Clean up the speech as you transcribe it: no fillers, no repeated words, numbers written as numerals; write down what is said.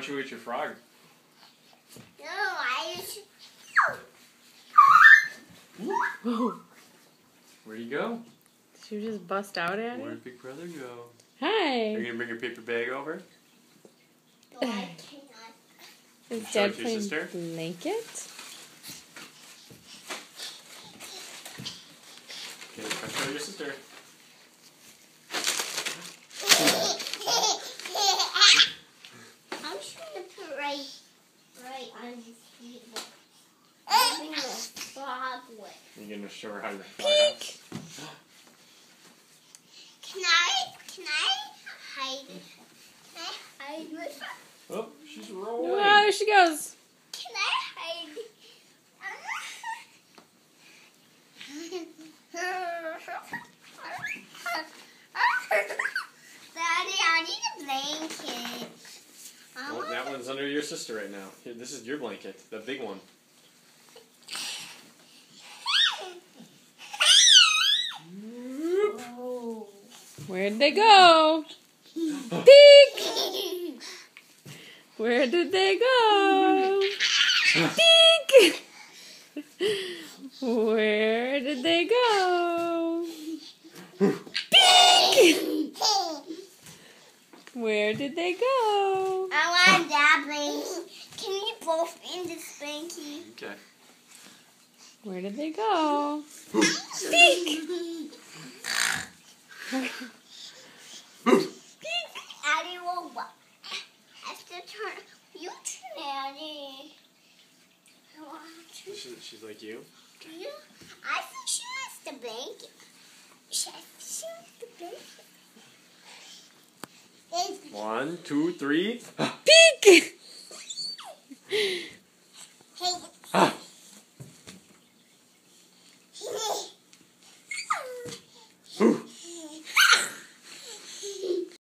don't you eat your frog? No, I just... Where'd he go? Did you just bust out at Where'd him? Big Brother go? Hi. Are you gonna bring your paper bag over? No, I cannot. Is Show it Dad to your playing sister? blanket? Okay, come show your sister. I'm just gonna put right on his table. I'm gonna frog with. You're gonna show her how your frog Peek! hops. Can I hide it? Can I hide with her? Oh, she's rolling. Oh, there she goes. Can I hide it? Daddy, I need a blanket. Well, that one's under your sister right now. Here, this is your blanket, the big one. Oh. Where'd they go? Peek! Where did they go? Peek! Where did they go? Peek! Where did they go? I want that blanket. Can we both in this blanket? Okay. Where did they go? Peek! Addie will what? I have to turn. You turn, Addie. I want to. She's like you? You? I think she wants the blanket. She wants the blanket. It's 1, 2, 3. Peek!